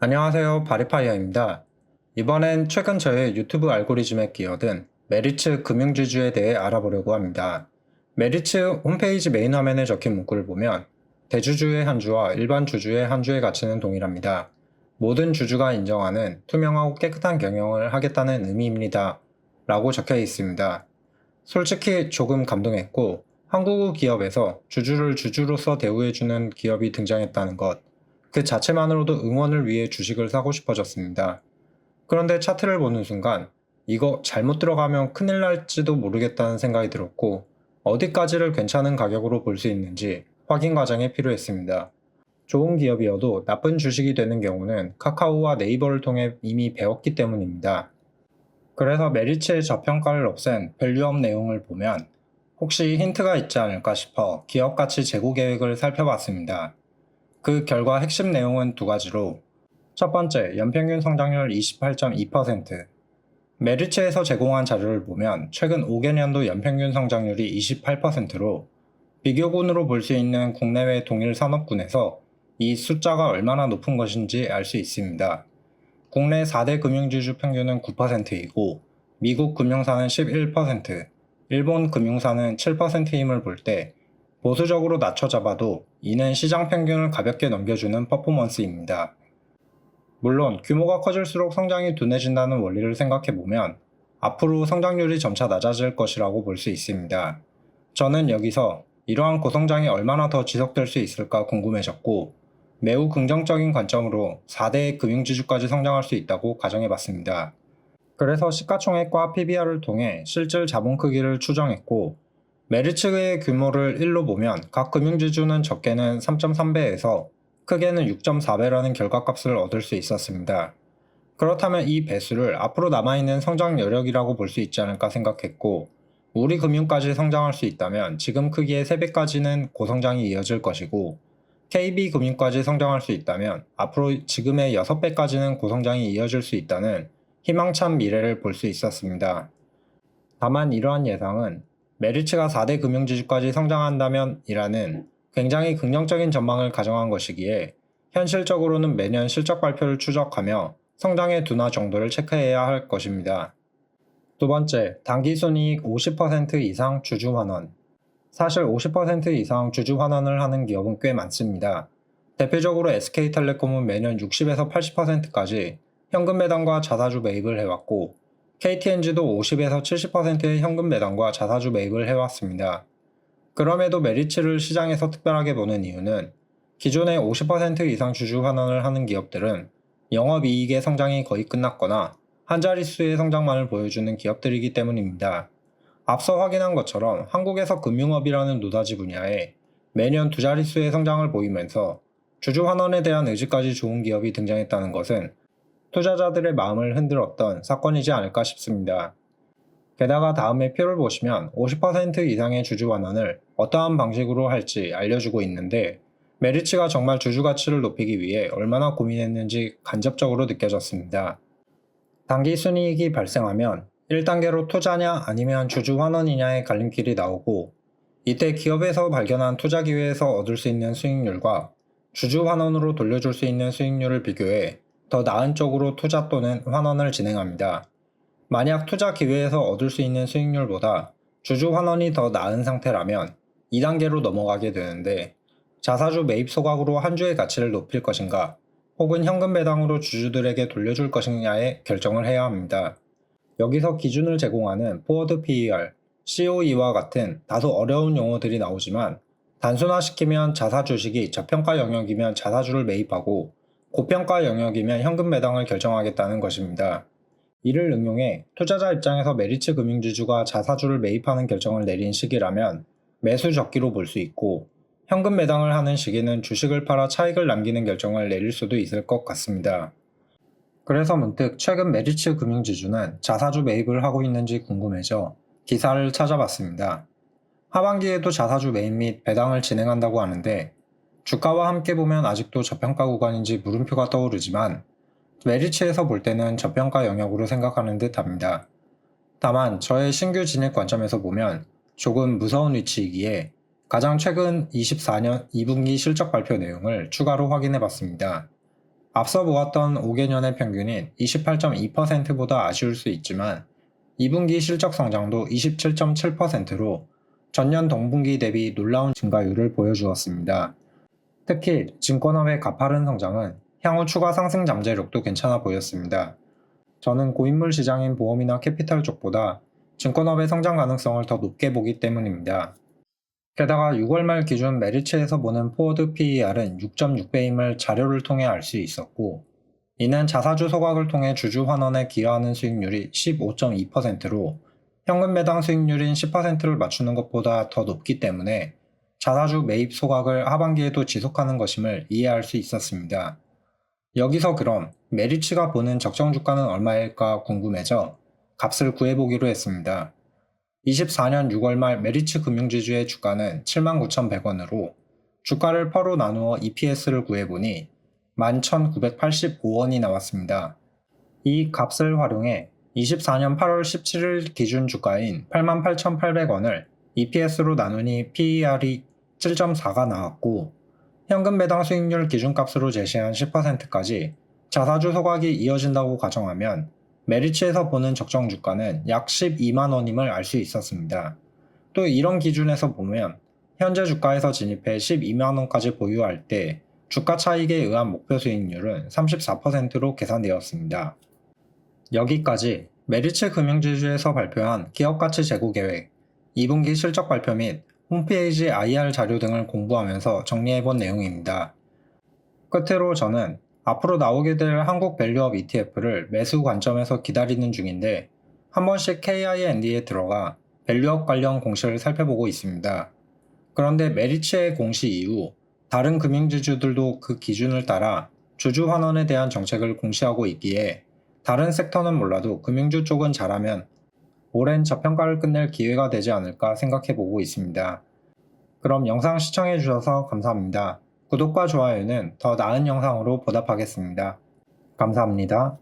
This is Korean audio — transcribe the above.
안녕하세요. 바리파이어입니다. 이번엔 최근 저의 유튜브 알고리즘에 끼어든 메리츠 금융주주에 대해 알아보려고 합니다. 메리츠 홈페이지 메인 화면에 적힌 문구를 보면 대주주의 한 주와 일반 주주의 한 주의 가치는 동일합니다. 모든 주주가 인정하는 투명하고 깨끗한 경영을 하겠다는 의미입니다. 라고 적혀 있습니다. 솔직히 조금 감동했고 한국 기업에서 주주를 주주로서 대우해주는 기업이 등장했다는 것, 그 자체만으로도 응원을 위해 주식을 사고 싶어졌습니다. 그런데 차트를 보는 순간 이거 잘못 들어가면 큰일 날지도 모르겠다는 생각이 들었고 어디까지를 괜찮은 가격으로 볼 수 있는지 확인 과정이 필요했습니다. 좋은 기업이어도 나쁜 주식이 되는 경우는 카카오와 네이버를 통해 이미 배웠기 때문입니다. 그래서 메리츠의 저평가를 없앤 밸류업 내용을 보면 혹시 힌트가 있지 않을까 싶어 기업 가치 재고 계획을 살펴봤습니다. 그 결과 핵심 내용은 두 가지로 첫 번째, 연평균 성장률 28.2%. 메리츠에서 제공한 자료를 보면 최근 5개년도 연평균 성장률이 28%로 비교군으로 볼 수 있는 국내외 동일 산업군에서 이 숫자가 얼마나 높은 것인지 알 수 있습니다. 국내 4대 금융지주 평균은 9%이고 미국 금융사는 11%, 일본 금융사는 7%임을 볼 때 보수적으로 낮춰 잡아도 이는 시장 평균을 가볍게 넘겨주는 퍼포먼스입니다. 물론 규모가 커질수록 성장이 둔해진다는 원리를 생각해보면 앞으로 성장률이 점차 낮아질 것이라고 볼 수 있습니다. 저는 여기서 이러한 고성장이 얼마나 더 지속될 수 있을까 궁금해졌고 매우 긍정적인 관점으로 4대 금융지주까지 성장할 수 있다고 가정해봤습니다. 그래서 시가총액과 PBR을 통해 실질 자본 크기를 추정했고 메리츠의 규모를 1로 보면 각 금융지주는 적게는 3.3배에서 크게는 6.4배라는 결과값을 얻을 수 있었습니다. 그렇다면 이 배수를 앞으로 남아있는 성장 여력이라고 볼 수 있지 않을까 생각했고 우리 금융까지 성장할 수 있다면 지금 크기의 3배까지는 고성장이 이어질 것이고 KB금융까지 성장할 수 있다면 앞으로 지금의 6배까지는 고성장이 이어질 수 있다는 희망찬 미래를 볼 수 있었습니다. 다만 이러한 예상은 메리츠가 4대 금융지주까지 성장한다면 이라는 굉장히 긍정적인 전망을 가정한 것이기에 현실적으로는 매년 실적 발표를 추적하며 성장의 둔화 정도를 체크해야 할 것입니다. 두 번째, 당기순이익 50% 이상 주주 환원. 사실 50% 이상 주주 환원을 하는 기업은 꽤 많습니다. 대표적으로 SK텔레콤은 매년 60에서 80%까지 현금 매당과 자사주 매입을 해왔고 KTNG도 50에서 70%의 현금 매당과 자사주 매입을 해왔습니다. 그럼에도 메리츠를 시장에서 특별하게 보는 이유는 기존의 50% 이상 주주 환원을 하는 기업들은 영업이익의 성장이 거의 끝났거나 한 자릿수의 성장만을 보여주는 기업들이기 때문입니다. 앞서 확인한 것처럼 한국에서 금융업이라는 노다지 분야에 매년 두 자릿수의 성장을 보이면서 주주 환원에 대한 의지까지 좋은 기업이 등장했다는 것은 투자자들의 마음을 흔들었던 사건이지 않을까 싶습니다. 게다가 다음에 표를 보시면 50% 이상의 주주 환원을 어떠한 방식으로 할지 알려주고 있는데 메리츠가 정말 주주 가치를 높이기 위해 얼마나 고민했는지 간접적으로 느껴졌습니다. 단기 순이익이 발생하면 1단계로 투자냐 아니면 주주 환원이냐의 갈림길이 나오고 이때 기업에서 발견한 투자 기회에서 얻을 수 있는 수익률과 주주 환원으로 돌려줄 수 있는 수익률을 비교해 더 나은 쪽으로 투자 또는 환원을 진행합니다. 만약 투자 기회에서 얻을 수 있는 수익률보다 주주 환원이 더 나은 상태라면 2단계로 넘어가게 되는데 자사주 매입 소각으로 한 주의 가치를 높일 것인가 혹은 현금 배당으로 주주들에게 돌려줄 것이냐에 결정을 해야 합니다. 여기서 기준을 제공하는 포워드 PER, COE와 같은 다소 어려운 용어들이 나오지만 단순화시키면 자사 주식이 저평가 영역이면 자사주를 매입하고 고평가 영역이면 현금 배당을 결정하겠다는 것입니다. 이를 응용해 투자자 입장에서 메리츠 금융지주가 자사주를 매입하는 결정을 내린 시기라면 매수 적기로 볼 수 있고 현금 매당을 하는 시기는 주식을 팔아 차익을 남기는 결정을 내릴 수도 있을 것 같습니다. 그래서 문득 최근 메리츠 금융지주는 자사주 매입을 하고 있는지 궁금해져 기사를 찾아봤습니다. 하반기에도 자사주 매입 및 배당을 진행한다고 하는데 주가와 함께 보면 아직도 저평가 구간인지 물음표가 떠오르지만 메리츠에서 볼 때는 저평가 영역으로 생각하는 듯 합니다. 다만 저의 신규 진입 관점에서 보면 조금 무서운 위치이기에 가장 최근 24년 2분기 실적 발표 내용을 추가로 확인해 봤습니다. 앞서 보았던 5개년의 평균인 28.2%보다 아쉬울 수 있지만 2분기 실적 성장도 27.7%로 전년 동분기 대비 놀라운 증가율을 보여주었습니다. 특히 증권업의 가파른 성장은 향후 추가 상승 잠재력도 괜찮아 보였습니다. 저는 고인물 시장인 보험이나 캐피탈 쪽보다 증권업의 성장 가능성을 더 높게 보기 때문입니다. 게다가 6월 말 기준 메리츠에서 보는 포워드 PER은 6.6배임을 자료를 통해 알 수 있었고, 이는 자사주 소각을 통해 주주 환원에 기여하는 수익률이 15.2%로 현금 배당 수익률인 10%를 맞추는 것보다 더 높기 때문에 자사주 매입 소각을 하반기에도 지속하는 것임을 이해할 수 있었습니다. 여기서 그럼 메리츠가 보는 적정 주가는 얼마일까 궁금해져 값을 구해보기로 했습니다. 24년 6월 말 메리츠 금융지주의 주가는 79,100원으로 주가를 퍼로 나누어 EPS를 구해보니 11,985원이 나왔습니다. 이 값을 활용해 24년 8월 17일 기준 주가인 88,800원을 EPS로 나누니 PER이 7.4가 나왔고, 현금 배당 수익률 기준값으로 제시한 10%까지 자사주 소각이 이어진다고 가정하면 메리츠에서 보는 적정 주가는 약 12만원임을 알 수 있었습니다. 또 이런 기준에서 보면 현재 주가에서 진입해 12만원까지 보유할 때 주가 차익에 의한 목표 수익률은 34%로 계산되었습니다. 여기까지 메리츠 금융지주에서 발표한 기업가치 제고 계획, 2분기 실적 발표 및 홈페이지 IR 자료 등을 공부하면서 정리해본 내용입니다. 끝으로 저는 앞으로 나오게 될 한국 밸류업 ETF를 매수 관점에서 기다리는 중인데 한 번씩 KIND에 들어가 밸류업 관련 공시를 살펴보고 있습니다. 그런데 메리츠의 공시 이후 다른 금융지주들도 그 기준을 따라 주주 환원에 대한 정책을 공시하고 있기에 다른 섹터는 몰라도 금융주 쪽은 잘하면 오랜 저평가를 끝낼 기회가 되지 않을까 생각해보고 있습니다. 그럼 영상 시청해주셔서 감사합니다. 구독과 좋아요는 더 나은 영상으로 보답하겠습니다. 감사합니다.